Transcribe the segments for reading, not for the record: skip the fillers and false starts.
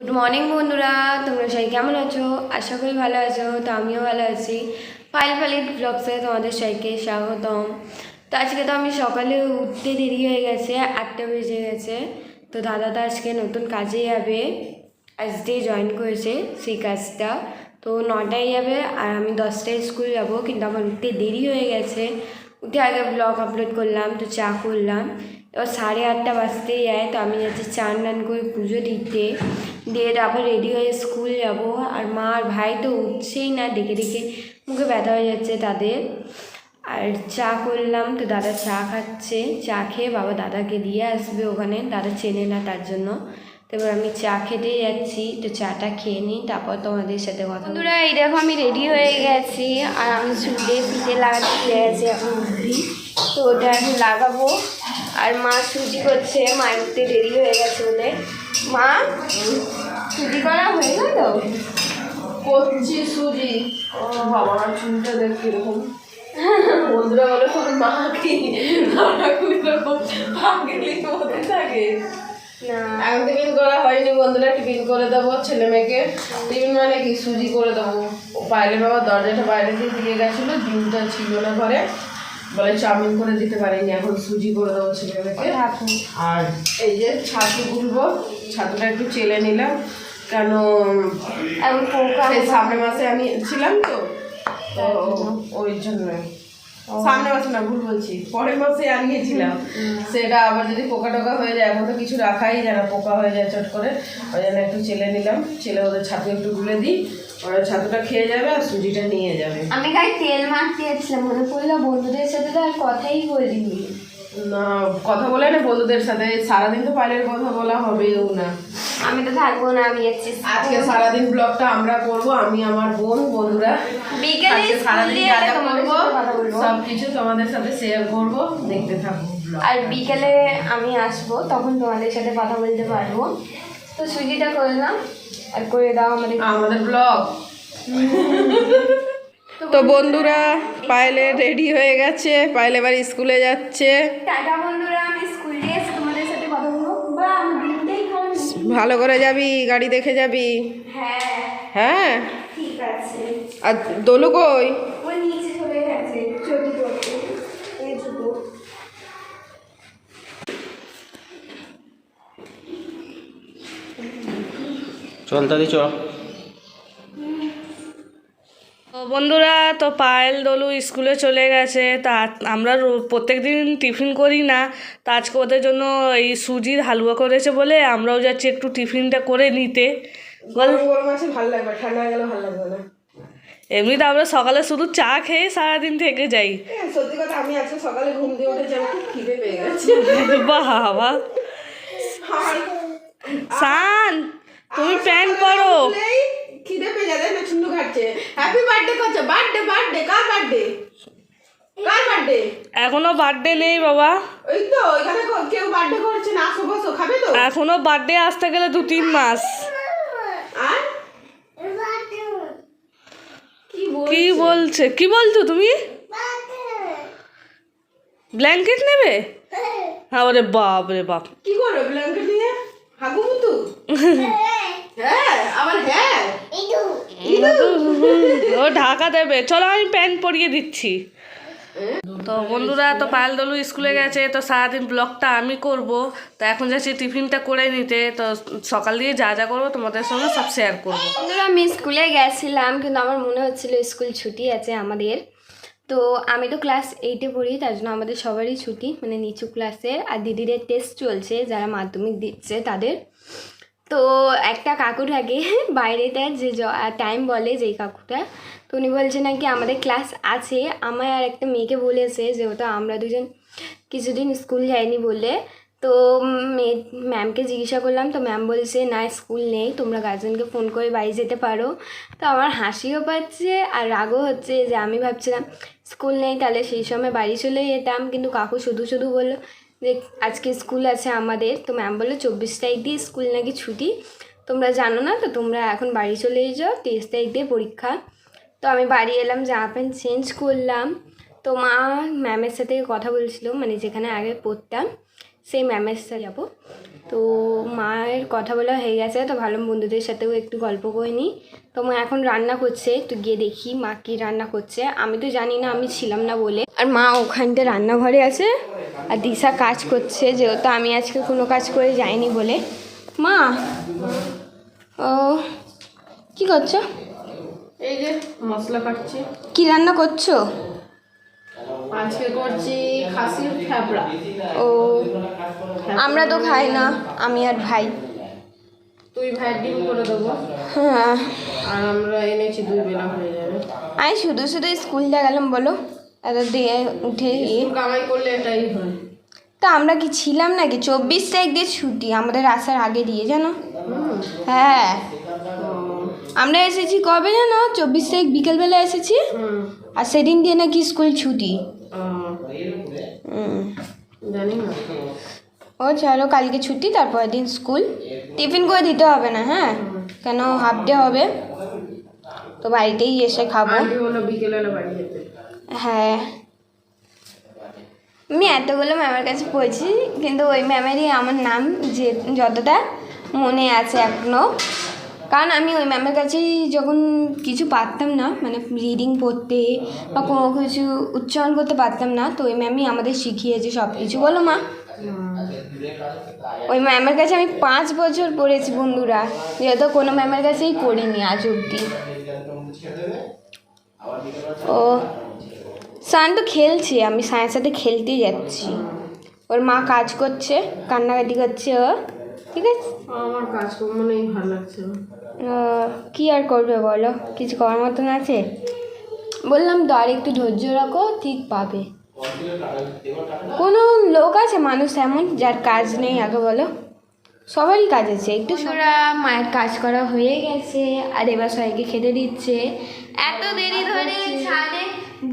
Good morning বন্ধুরা, তোমরা সবাই কেমন আছো? আশা করি ভালো আছো। তো আমিও ভালো আছি। ফাইল ফাইল ব্লগসে তোমাদের সবাইকে স্বাগতম। তো আজকে তো আমি সকালে উঠতে দেরি হয়ে গেছে, 8টা বেজে গেছে। তো দাদা তো আজকে নতুন কাজে যাবে, আজকে জয়েন করেছে সেই কাজটা। তো 9টায় যাবে আর আমি 10টায় স্কুল যাব, কিন্তু আমার উঠতে দেরি হয়ে গেছে। উঠে আগে ব্লগ আপলোড করলাম, তো চা করলাম। এবার 8:30 বাজতেই যায়, তো আমি যাচ্ছি চান টান করে পুজো দিতে, দিয়ে তারপর রেডি হয়ে স্কুল যাব। আর মা আর ভাই তো উঠছেই না, ডেকে ডেকে মুখে ব্যথা হয়ে যাচ্ছে তাদের। আর চা করলাম, তো দাদা চা খাচ্ছে। চা খেয়ে বাবা দাদাকে দিয়ে আসবে ওখানে, দাদা চেনে না তার জন্য। তো এবার আমি চা খেতে যাচ্ছি, তো চাটা খেয়ে নিই, তারপর তোমাদের সাথে কথা। বন্ধুরা এই দেখো আমি রেডি হয়ে গেছি, আর আমি চুলে পিঠে লাগাতে চলে গেছি এখন অবধি। তো ওটা এখন লাগাবো। আর মা সুজি করছে, মায়ের উঠতে দেরি হয়ে গেছে বলে। মা সুজি করা হয়ে গেল? করছি সুজি। ও বাবা, চুলটা দেখ কিরকম। বন্ধুরা বলে তোর মা কি এরকম পাগলি মধ্যে থাকে। এখন টিফিন করা হয়নি বন্ধুরা, টিফিন করে দেবো ছেলে মেয়েকে। টিফিন মানে কি, সুজি করে দেবো। বাইরে বাবা দরজাটা বাইরে দিয়ে গেছিলো, ডিমটা ছিল না ঘরে, বলে চাউমিন করে দিতে পারিনি, এখন সুজি করে দেবো ছেলে মেয়েকে। আর এই যে ছাতু গুলবো, ছাতুটা একটু চেলে নিলাম, কেন সেই সামনের মাসে আমি ছিলাম তো ওই জন্য। সামনের মাসে না, ভুল বলছি, পরের মাসে আনিয়েছিলাম। সেটা আবার যদি পোকা টোকা হয়ে যায়, এখন তো কিছু রাখাই যায় না, পোকা হয়ে যায় চট করে। ওই জন্য একটু চেলে নিলাম, চেলে ওদের ছাতু একটু গুলে দিই, ওরা ছাতুটা খেয়ে যাবে আর সুজিটা নিয়ে যাবে। আমি গায়ে তেল মাখতে যাচ্ছিলাম, মনে পড়লো বন্ধুদের সাথে তো আর কথাই বলিনি। না, কথা বলে না বন্ধুদের সাথে, সারাদিন তো পাইলের কথা বলা হবেও না। আমি তো থাকবো না, আমি যাচ্ছি। আজকে সারাদিন ব্লগটা আমরা করবো, আমি আমার বোন বন্ধুরা। বিকেলে সারাদিন যা যা করবো সব কিছু তোমাদের সাথে শেয়ার করবো, দেখতে থাকবো। আর বিকেলে আমি আসবো, তখন তোমাদের সাথে কথা বলতে পারবো। তো সুজিটা করলাম, আর করে দাও আমাদের ব্লগ। তো বন্ধুরা, পায়েলে রেডি হয়ে গেছে, পায়েলে এবার স্কুলে যাচ্ছে। টাটা বন্ধুরা, আমি স্কুল দিয়ে তোমাদের সাথে কথা বলবো। বা আমি দিনটাই ভালো করে যাবি, গাড়ি দেখে যাবি। হ্যাঁ হ্যাঁ ঠিক আছে। আর দোলু কই? ওই নিচে চলে গেছে, ছবি করতে। এই ছোট চল দাদি চল। বন্ধুরা, তো পায়েল দোলু স্কুলে চলে গেছে। তা আমরা প্রত্যেক দিন টিফিন করি না, তা আজকে ওদের জন্য এই সুজির হালুয়া করেছে বলে আমরাও যাচ্ছি একটু টিফিনটা করে নিতে। গরম আছে, ভালো লাগবে, ঠান্ডা হয়ে গেলে ভালো লাগবে না। এমনিতে আমরা সকালে শুধু চা খেয়ে সারাদিন থেকে যাই। সত্যি কথা, আমি আজকে সকালে ঘুম দিয়ে উঠেছি, আমার খুব খিদে পেয়ে গেছে। বাবা সান, তুমি প্যান্ট পরো। খিদে পেয়ে যাবে না, চুন্নু খাচ্ছে। হ্যাপি বার্থডে করছে, বার্থডে বার্থডে কার বার্থডে? কার বার্থডে? এখনো বার্থডে নেই বাবা। ওই তো এখানে কেউ বার্থডে করছে না, আসো বসো, খাবে তো? এখনো বার্থডে আসতে গেলে 2-3 মাস। আর কি বলছে, কি বলছো তুমি? ব্ল্যাঙ্কেট নেবে? হ্যাঁ, ওরে বাপ রে বাপ, কি করবে ব্ল্যাঙ্কেট নিয়ে? হাগু মুতু? হ্যাঁ, আবার হ্যাঁ ও ঢাকা দেবে। চলো আমি প্যান্ট পরিয়ে দিচ্ছি। তো বন্ধুরা, তো পায়েল দোলু স্কুলে গেছে, তো সারাদিন ব্লগটা আমি করব। তো এখন যাচ্ছি টিফিনটা করে নিতে। তো সকাল দিয়ে যা যা করবো তোমাদের সঙ্গে সব শেয়ার করবো। বন্ধুরা, আমি স্কুলে গেছিলাম, কিন্তু আমার মনে হচ্ছিল স্কুল ছুটি আছে আমাদের। তো আমি তো ক্লাস 8-এ পড়ি, তার জন্য আমাদের সবারই ছুটি, মানে নিচু ক্লাসের। আর দিদিদের টেস্ট চলছে, যারা মাধ্যমিক দিচ্ছে তাদের। তো একটা কাকু থাকে বাইরেটা, যে টাইম বলে যেই কাকুটা, তো উনি বলছে নাকি আমাদের ক্লাস আছে। আমায় আর একটা মেয়েকে বলেছে, যেহেতু আমরা দুজন কিছুদিন স্কুল যাইনি বলে। তো ম্যামকে জিজ্ঞাসা করলাম, তো ম্যাম বলছে না, স্কুল নেই, তোমরা গার্জেনকে ফোন করে বাড়ি যেতে পারো। তো আমার হাসিও পাচ্ছে আর রাগও হচ্ছে, যে আমি ভাবছিলাম স্কুল নেই, তাহলে সেই সময় বাড়ি চলে যেতাম। কিন্তু কাকু শুধু শুধু বললো যে আজকে স্কুল আছে আমাদের। তো ম্যাম বললো 24 তারিখ দিয়ে স্কুল নাকি ছুটি, তোমরা জানো না, তো তোমরা এখন বাড়ি চলে যাও, 23 তারিখ দিয়ে পরীক্ষা। তো আমি বাড়ি এলাম, জামা প্যান্ট চেঞ্জ করলাম। তো মা ম্যামের সাথে কথা বলছিল, মানে যেখানে আগে পড়তাম সেই ম্যামের সাথে যাবো। তো মায়ের কথা বলা হয়ে গেছে, তো ভালো বন্ধুদের সাথেও একটু গল্প করে নিই। তো মা এখন রান্না করছে, একটু গিয়ে দেখি মা কী রান্না করছে। আমি তো জানি না, আমি ছিলাম না বলে। আর মা ওখানটা রান্নাঘরে আছে আর দিশা কাজ করছে, যেহেতু আমি আজকে কোনো কাজ করে যাইনি বলে। মা ও কী করছো? এই যে মশলা কাটছি। কী রান্না করছো? আজকে করছি খাসির ফ্যাবড়া। ও আমরা তো খাই না, আমি আর ভাই। তুই ভাই ডিম করে দেবো, হ্যাঁ আর আমরা এনেছি 2 বেলা হয়ে যাবে। আমি শুধু শুধু স্কুলটা গেলাম বলো, এত দিয়ে উঠে একটু কামাই করলে এটাই হয়। তা আমরা কি ছিলাম নাকি? 24 তারিখ দিয়ে ছুটি আমাদের আসার আগে দিয়ে, জানো? হ্যাঁ আমরা এসেছি কবে জানো? 24 তারিখ বিকেলবেলা এসেছি, আর সেদিন দিয়ে নাকি স্কুল ছুটি। জানি না। ও চলো, কালকে ছুটি, তারপরের দিন স্কুল। টিফিন করে দিতে হবে না, হ্যাঁ? কেন হাফ ডে হবে, তো বাড়িতেই এসে খাবো। আন্টি বললো বিকেলবেলা বাড়ি যেতে। হ্যাঁ আমি এতগুলো ম্যামের কাছে পড়েছি, কিন্তু ওই ম্যামেরই আমার নাম যে যতটা মনে আছে এখনও। কারণ আমি ওই ম্যামের কাছেই যখন কিছু পারতাম না, মানে রিডিং পড়তে বা কোনো কিছু উচ্চারণ করতে পারতাম না, তো ওই ম্যামই আমাদের শিখিয়েছে সব কিছু। বলো মা? ওই ম্যামের কাছে আমি 5 বছর পড়েছি বন্ধুরা, যেহেতু কোনো ম্যামের কাছেই পড়িনি আজ অবধি। ও সান তো খেলছে, আমি সায়ের সাথে খেলতেই যাচ্ছি। ওর মা কাজ করছে, কান্নাকাটি করছে ও, ঠিক আছে? আমার কাজ মনেই ভালো লাগছে না। কী আর করবে বলো, কিছু করার মতন আছে? বললাম তো আর একটু ধৈর্য রাখো, ঠিক পাবে। কোনো লোক আছে মানুষ এমন যার কাজ নেই আগে বলো? সবারই কাজ আছে। একটু সোরা মায়ের কাজ করা হয়ে গেছে, আর এবার সবাইকে খেতে দিচ্ছে। এত দেরি ধরে ছাদে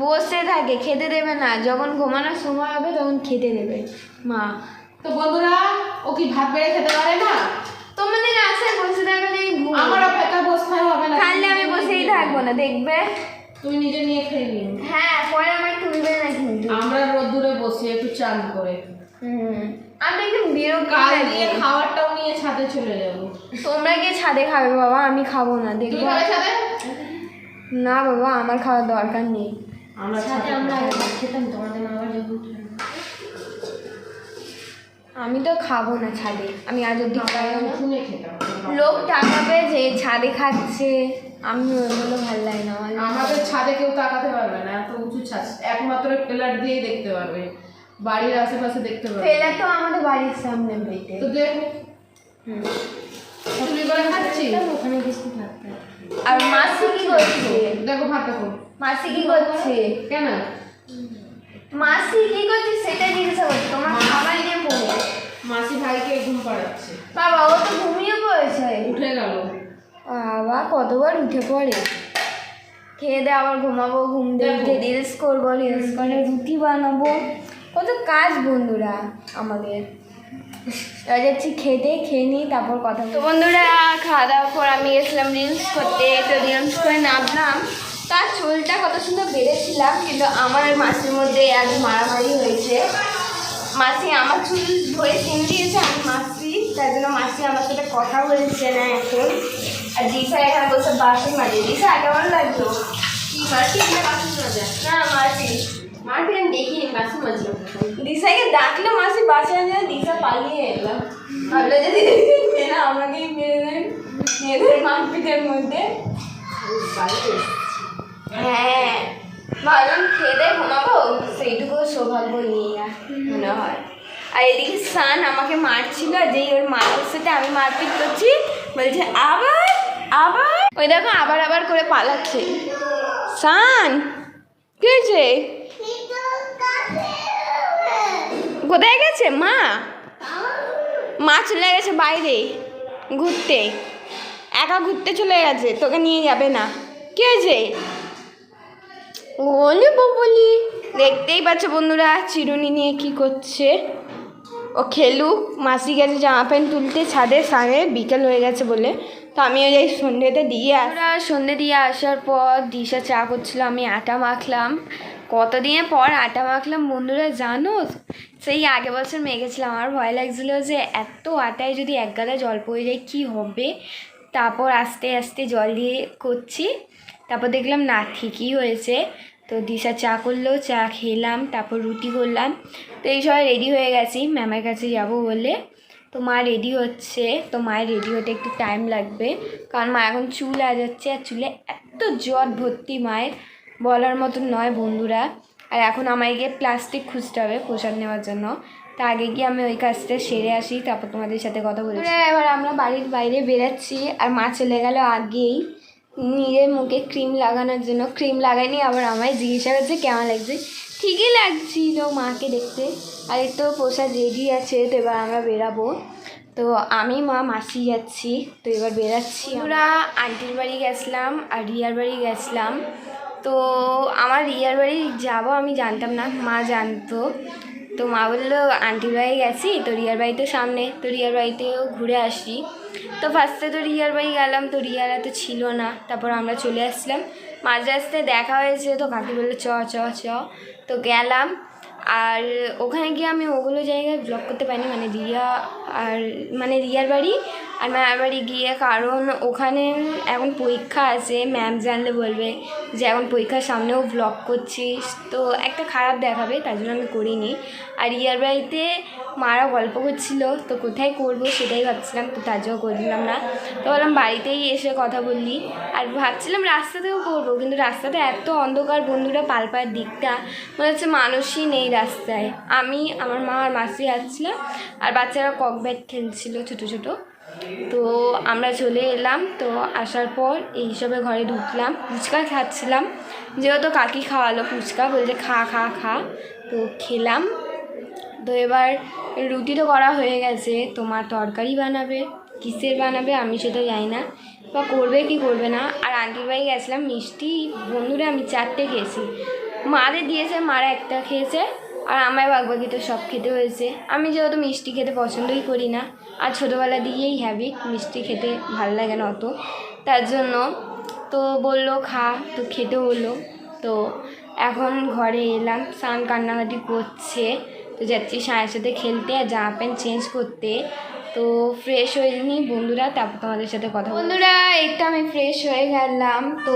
বসে থাকে, খেতে দেবে না। যখন ঘুমানোর সময় হবে তখন খেতে দেবে মা। তো বন্ধুরা, ও কি ভাত বেড়ে খেতে পারে না? তোমাদের আশায় বসে থাকলেই ভুল। আমার অপেক্ষা বসতে হবে না। খাইলে আমি বসেই থাকবো না, দেখবে? তুই নিজে নিয়ে খেয়ে নিন। হ্যাঁ পরে আমার তুলবে না কিন্তু। আমরা রোদ্দুরে বসি একটু চান করে। আমি একটু বিরক্ত কাল লাগে। দিয়ে খাবারটাও নিয়ে ছাদে চলে যাবো। তোমরা গিয়ে ছাদে খাবে বাবা, আমি খাবো না, তুই দেখবো। খাবে ছাদে? না বাবা, আমার খাওয়ার দরকার নেই। আমরা ছাদে আমরা খেতাম তোমাদের আবার যখন আমি তো খাবো না ছাদে, আমি আজ অব্দি খাইও না। শুনে খেতাম। লোক টাকাবে যে ছাদে খাচ্ছে, আমি ওইগুলো ভালো লাগে না আমার। আমাদের ছাদে কেউ তাকাতে পারবে না, এত উঁচু ছাদ, একমাত্র ফ্ল্যাট দিয়েই দেখতে পারবে, বাড়ির আশেপাশে দেখতে পারবে। ফেলে তো আমাদের বাড়ির সামনে বেটে তো দেখ চুরি করে খাচ্ছি। ওখানে কিছু থাকতে। আর মাসি কি করছে? দেখো ভাত দেখো। মাসি কি করছে? কেন মাসি কি করছে সেটা জিজ্ঞাসা করছে, তোমার খাবার নিয়ে পড়ে। মাসি ভাইকে ঘুম পাড়াচ্ছে। বাবা ও তো ঘুমিয়ে পড়েছে। উঠে গেল। বাবা কতবার উঠে পড়ে। খেয়ে দিয়ে আবার ঘুমাবো, ঘুম দিয়ে উঠে রিলস করবো, রিলস করে রুটি বানাবো, কত কাজ বন্ধুরা আমাদের। এবার যাচ্ছি খেতে, খেয়ে নিই তারপর কথা। তো বন্ধুরা খাওয়া দাওয়ার পর আমি গেছিলাম রিলস করতে, তো রিলস করে নামলাম। তার চুলটা কত সুন্দর বেড়েছিলাম, কিন্তু আমার আর মাসির মধ্যে আজ মারামারি হয়েছে। মাসি আমার চুল ধরে টেনে দিয়েছে, আমি মাসি, তার জন্য মাসি আমার সাথে কথা বলছে না এখন। আর দিশা এখানে বসে বাসন মাজে। দিশা কেমন লাগলো? কি মাসি বাসন মাজা? না মাসি, মাসি আমি দেখিনি বাসন মাজা। দিশাকে ডাকলো, মাসি বাসন মাজে, দিশা পালিয়ে এলাম। ভাবলো যদি না আমাকেই মেরে দেন মেয়েদের মারপিটের মধ্যে। হ্যাঁ ভাবলাম খেয়ে দিয়ে ঘুমাবো, সেইটুকু সৌভাগ্য নিয়ে মনে হয়। আর এদিকে সান আমাকে মারছিল, যেই ওর মায়ের সাথে আমি মারপিট করছি, বলছে আবার আবার। ওই দেখো আবার আবার করে পালাচ্ছে। সান কি হয়েছে? কোথায় গেছে মা? মা চলে গেছে বাইরে ঘুরতে, একা ঘুরতে চলে গেছে, তোকে নিয়ে যাবে না। কি হয়েছে? ওলে বলি, দেখতেই পাচ্ছ বন্ধুরা চিরুনি নিয়ে কি করছে। ও খেলুক, মাসি গেছে জামা প্যান্ট তুলতে ছাদে, সামনে বিকেল হয়ে গেছে বলে। তো আমিও যাই সন্ধ্যেতে দিয়ে সন্ধ্যে দিয়ে আসার পর দিশা চা করছিল, আমি আটা মাখলাম। কতদিনের পর আটা মাখলাম বন্ধুরা, জানো? সেই আগে বছর মেখেছিলাম। আমার ভয় লাগছিল যে এত আটায় যদি এক গাদা জল পড়ে যায় কী হবে। তারপর আস্তে আস্তে জল দিয়ে করছি, তারপর দেখলাম না ঠিকই হয়েছে। তো দিশা চা করলো, চা খেলাম, তারপর রুটি করলাম। তো এই সবাই রেডি হয়ে গেছি ম্যামের কাছে যাব বলে। তো মা রেডি হচ্ছে, তো মায়ের রেডি হতে একটু টাইম লাগবে, কারণ মা এখন চুল আজাচ্ছে। আর চুলে এত জট ভর্তি মায়ের, বলার মতন নয় বন্ধুরা। আর এখন আমায় গিয়ে প্লাস্টিক খুঁজতে হবে প্রসাদ নেওয়ার জন্য। তা আগে গিয়ে আমি ওই কাজটা সেরে আসি, তারপর তোমাদের সাথে কথা বলছি। এবার আমরা বাড়ির বাইরে বেরাচ্ছি, আর মা চলে গেল আগেই নিজের মুখে ক্রিম লাগানোর জন্য। ক্রিম লাগাইনি, আবার আমায় জিজ্ঞাসা করছে কেমন লাগছে। ঠিকই লাগছিল মাকে দেখতে। আর এই তো প্রসাদ রেডি আছে, তো এবার আমরা বেরাবো। তো আমি মা মাসি যাচ্ছি, তো এবার বেরাচ্ছি আমরা। আন্টির বাড়ি গেছিলাম আর রিয়ার বাড়ি গেছিলাম। তো আমার রিয়ার বাড়ি যাবো আমি জানতাম না, মা জানতো। তো মা বললো আন্টির বাড়ি গেছি, তো রিয়ার বাড়ি তো সামনে, তো রিয়ার বাড়িতেও ঘুরে আসি। তো ফার্স্টে তো রিয়ার বাড়ি গেলাম, তো রিয়ারা তো ছিল না। তারপর আমরা চলে আসলাম, মাঝে আসতে দেখা হয়েছে, তো কাকি বললো চ চ চ, তো গেলাম। আর ওখানে গিয়ে আমি ওগুলো জায়গায় ব্লগ করতে পারিনি, মানে রিয়া আর মানে রিয়ার বাড়ি আর ম্যামের বাড়ি গিয়ে, কারণ ওখানে এখন পরীক্ষা আছে। ম্যাম জানলে বলবে যে এখন পরীক্ষার সামনেও ব্লগ করছিস, তো একটা খারাপ দেখাবে, তার জন্য আমি করিনি। আর রিয়ার বাড়িতে মারা গল্প করছিল, তো কোথায় করবো সেটাই ভাবছিলাম, তো তার জন্য করলাম না। তো বললাম বাড়িতেই এসে কথা বললি। আর ভাবছিলাম রাস্তাতেও করবো, কিন্তু রাস্তাতে এত অন্ধকার বন্ধুরা, পালপাড়ার দিকটা মনে হচ্ছে মানুষই নেই রাস্তায়। আমি, আমার মা আর মাসি যাচ্ছিলাম, আর বাচ্চারা ককব্যাট খেলছিল ছোটো ছোটো। তো আমরা চলে এলাম। তো আসার পর এইসবে ঘরে ঢুকলাম, ফুচকা খাচ্ছিলাম, যেহেতু কাকি খাওয়ালো ফুচকা, বলছে খা খা খা, তো খেলাম। তো এবার রুটি তো করা হয়ে গেছে, তোমার তরকারি বানাবে, কিসের বানাবে আমি সেটা জানি না, বা করবে কি করবে না। আর আন্টির বাড়ি গেছিলাম, মিষ্টি বন্ধুরা আমি 4টে খেয়েছি, মাদের দিয়েছে, মারা একটা খেয়েছে, আর আমায় বাগবাকি তো সব খেতে হয়েছে। আমি যেহেতু মিষ্টি খেতে পছন্দই করি না, আর ছোটোবেলা দিয়েই হ্যাবিট, মিষ্টি খেতে ভালো লাগে না অত, তার জন্য। তো বললো খা, তো খেতে হলো। তো এখন ঘরে এলাম, স্নান কান্নাকাটি করছে, তো যাচ্ছি সায়ের সাথে খেলতে আর জামা প্যান্ট চেঞ্জ করতে। তো ফ্রেশ হয়ে নিই বন্ধুরা, তারপর তোমাদের সাথে কথা বন্ধুরা। এই তো আমি ফ্রেশ হয়ে গেলাম। তো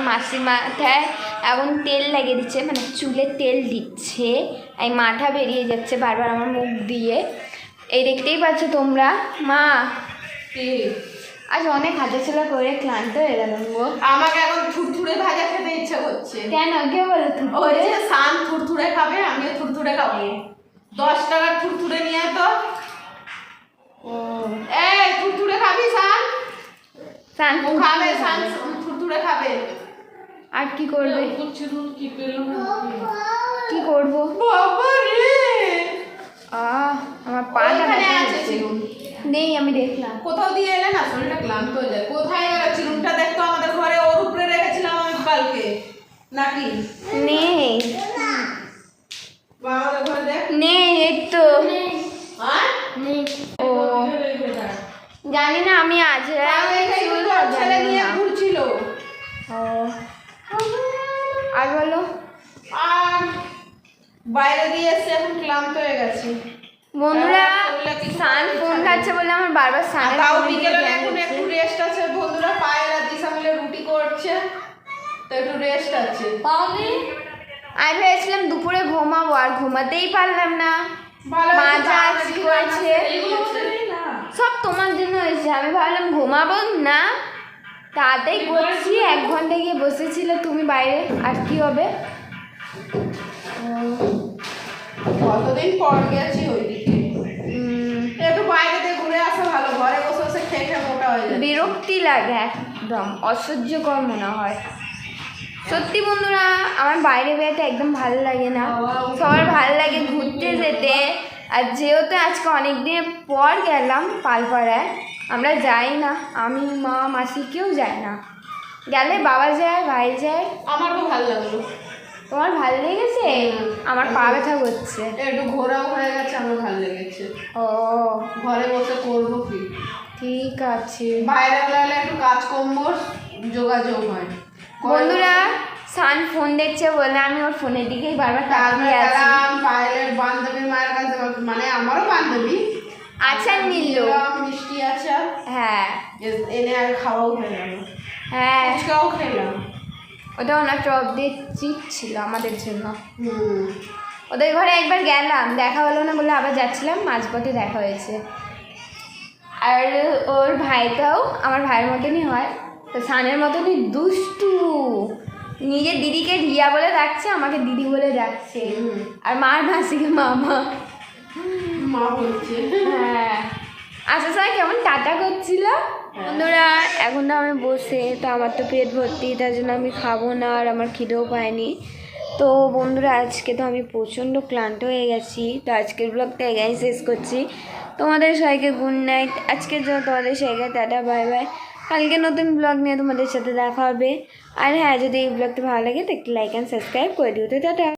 মাসি মাথায় এখন তেল লাগিয়ে দিচ্ছে, মানে চুলে তেল দিচ্ছে, এই মাথা বেরিয়ে যাচ্ছে বারবার আমার মুখ দিয়ে, এই দেখতেই পাচ্ছ তোমরা। মা আজ অনেক হাঁটাচলা করে ক্লান্ত হয়ে গেলাম গো। আমাকে এখন থুরথুরে ভাজা খেতে ইচ্ছা করছে। কেন, কে বলো ওই যে সান থুরথুরে খাবে, আমিও থুরথুরে খাবো। 10 টাকার থুরথুরে নিয়ে তো। ও এই থুরথুরে খাবি সান? সান ও খাবে, সান থুরথুরে খাবে। আর কি করবে? কি করবো বাবা রে, আমার পাটা ওইখানে ব্যথা আছে হচ্ছে। চিরুন। নেই, আমি দেখলাম। কোথাও দিয়ে এলে না, শরীরটা ক্লান্ত হয়ে যায়। কোথায় গেল চিরুনটা? দেখতো আমাদের ঘরে, ওর উপরে রেখেছিলাম আমি কালকে, নাকি নেই আমাদের ঘরে দেখ। নেই, এই তো হ্যাঁ, ও জানি না, আমি আজ ছেলে নিয়ে ঘুরছিল। ও আর বলো। আর বাইরে দিয়ে এসে এখন ক্লান্ত হয়ে গেছি বন্ধুরা সান ফোন খাচ্ছে বলে আমার বারবার সান, তাও বিকেলে এখন একটু রেস্ট আছে বন্ধুরা। পায়ের আর দিশা মিলে রুটি করছে, তো একটু রেস্ট আছে। আমি ভেবেছিলাম দুপুরে ঘুমাবো, আর ঘুমাতেই পারলাম না। মাজা আজকে করেছে, সব তোমার জন্য হয়েছে। আমি ভাবলাম ঘুমাবো না, তাতেই করছি। 1 ঘন্টা গিয়ে বসেছিলে তুমি বাইরে, আর কি হবে। কতদিন পর গেছি ওইদিকে, একটু বাইরে দিয়ে ঘুরে আসা ভালো। ঘরে বসে বসে খেয়ে খেয়ে মোটা হয়ে যায়, বিরক্তি লাগে, একদম অসহ্যকর মনে হয় সত্যি বন্ধুরা। আমার বাইরে বেরোতে একদম ভালো লাগে না, সবার ভালো লাগে ঘুরতে যেতে। আর যেহেতু আজকে অনেক দিনের পর গেলাম পালপাড়ায়, আমরা যাই না, আমি মা মাসি কেউ যায় না, গেলে বাবা যায়, ভাই যায়। আমার খুব ভালো লাগলো। তোমার ভালো লেগেছে? আমার পা ব্যথা করছে, একটু ঘোরাও হয়ে গেছে, আমার ভালো লেগেছে। ও ঘরে বসে করবো কি, ঠিক আছে বাইরে বেলালে একটু কাজ কমবো, যোগাযোগ হয়। বন্ধুরা। সান ফোন দেখছে বলে আমি ওর ফোনের দিকেই বারবার তাকিয়ে আছি। গেলাম পায়েলের বান্ধবীর মায়ের কাছে, মানে আমারও বান্ধবী আচার নিল। মিষ্টি আচার হ্যাঁ এনে আর খাওয়াও খেলাম, হ্যাঁ ফুচকাও খেলাম। ওটা ওনার টপ দিয়ে চিট ছিল আমাদের জন্য। হুম। ওদের ঘরে একবার গেলাম, দেখা হলো না বলে আবার যাচ্ছিলাম, মাঝপথে দেখা হয়েছে। আর ওর ভাইটাও আমার ভাইয়ের মতনই হয়, তো সানের মতনই দুষ্টু, নিজের দিদিকে রিয়া বলে ডাকছে, আমাকে দিদি বলে ডাকছে, আর মার মাসিকে মামা। মা বলছে হ্যাঁ আসার সময় কেমন টাটা করছিল। বন্ধুরা এখন তো আমি বসে, তো আমার তো পেট ভর্তি, তার জন্য আমি খাবো না, আর আমার খিদেও পায়নি। তো বন্ধুরা আজকে তো আমি প্রচণ্ড ক্লান্ত হয়ে গেছি, তো আজকের ব্লগটা এখানেই শেষ করছি। তোমাদের সবাইকে গুড নাইট, আজকের জন্য তোমাদের সবাইকে টাটা বাই বাই। কালকে নতুন ব্লগ নিয়ে তোমাদের সাথে দেখা হবে। আর হ্যাঁ, যদি এই ব্লগটা ভালো লাগে তো একটু লাইক অ্যান্ড সাবস্ক্রাইব করে দিও। তো টাটা।